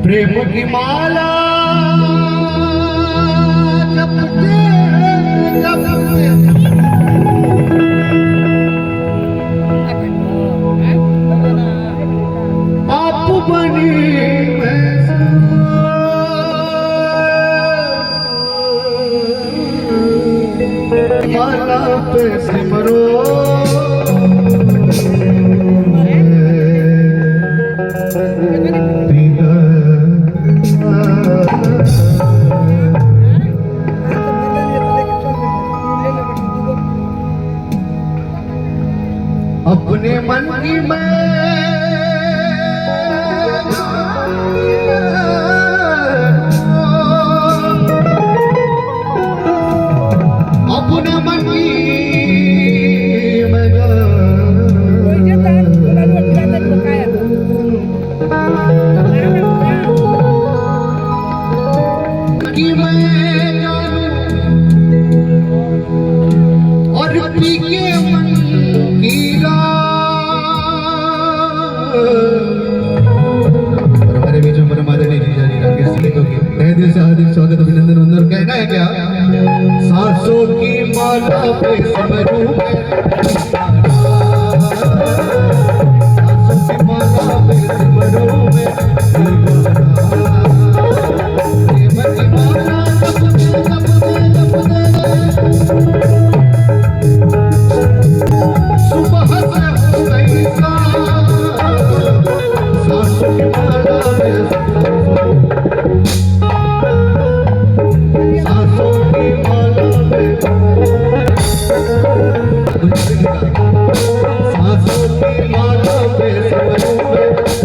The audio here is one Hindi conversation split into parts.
प्रेम की माला जपते जपते आप बनी माला पे सिमरो अपने मन की मैं अपने मन की और पी के मन की हमारे बीच में परमादरणीय जी जानी राकेश जी को तहे दिल से हार्दिक स्वागत अभिनंदन वंदन कहना है क्या सांसों की माला पे सिमरूं मैं सांसों की माला पे सिमरूं मैं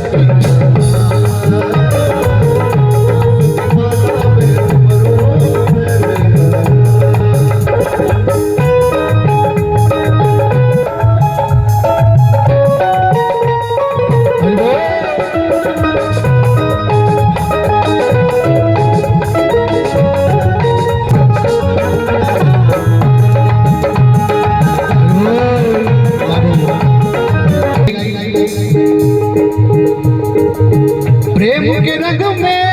प्रेम के रंग में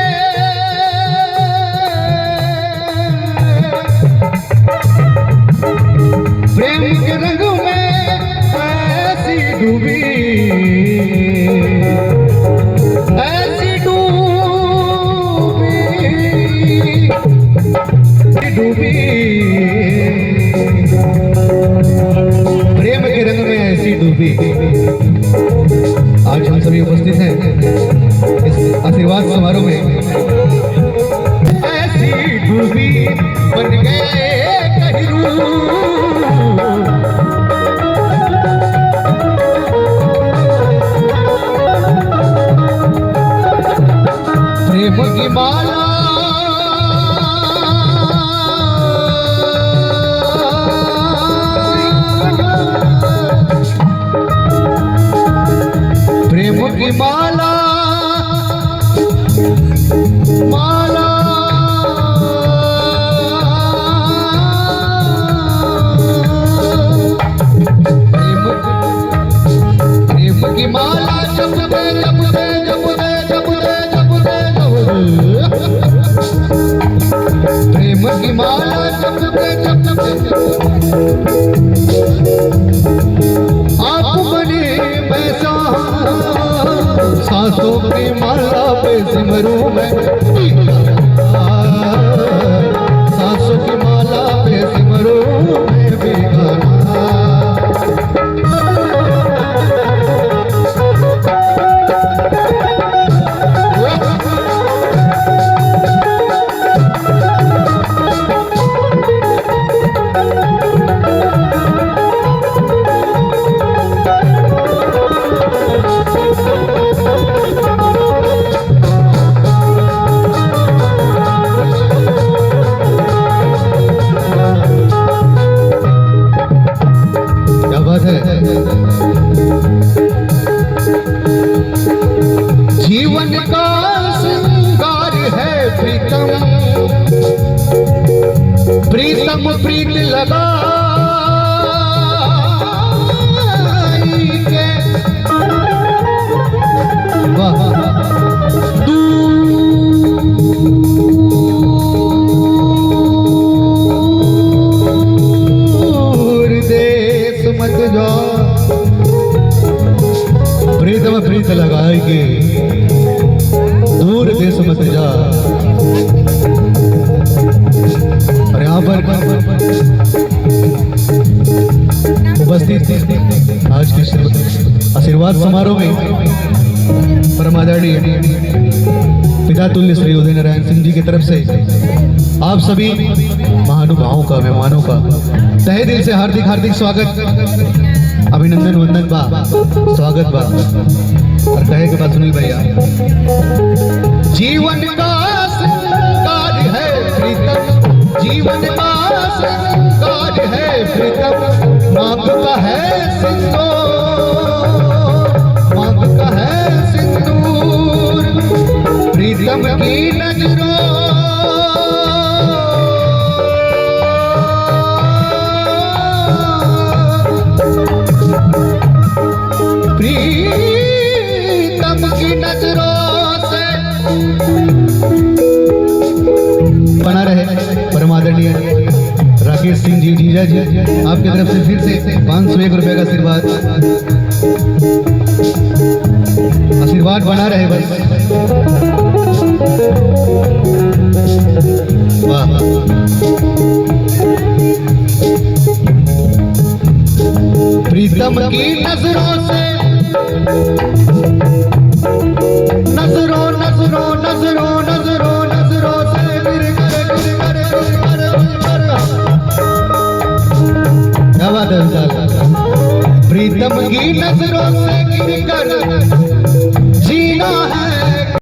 प्रेम के रंग में ऐसी डूबी डूबी प्रेम के रंग में ऐसी डूबी आज हम सभी उपस्थित हैं इस आशीर्वाद समारोह में ऐसी डूबी बन गए प्रेम की माला प्रेम की माला माला प्रेम की माला जपते जपते जपते जपते जपते प्रेम की माला जपते जपते आप बने पैसा सांसों की माला पे सिमरूं मैं सांसों की माला पे सिमरूं मैं बेगाना प्रीतम प्रीत लगाई के वाह दूर देश मत जाओ, प्रीतम प्रीत लगाई के दूर देश मत जा। और यहाँ पर उपस्थित आज के आशीर्वाद समारोह में परम आदरणीय पिता तुल्य श्री उदय नारायण सिंह जी की तरफ से आप सभी महानुभावों का, मेहमानों का तहे दिल से हार्दिक हार्दिक स्वागत, अभिनंदन वंदन बा, स्वागत बा। और कहे के बाद सुनील भैया, जीवन का संस्कार है प्रीतम, जीवन का संस्कार है प्रीतम, मांग का है सिंदूर, मांग का है सिंदूर, प्रीतम की नजरों प्रीतम की नजरों से बना रहे। परम आदरणीय राकेश सिंह जी जीजा जी आपकी तरफ से फिर से 501 रुपए का आशीर्वाद बना रहे बस। वाह प्रीतम की नजरों से, नजरों नजरों नजरों नजरों नजरों से गिर कर क्या बात है प्रीतम की नजरों से गिर कर जीना है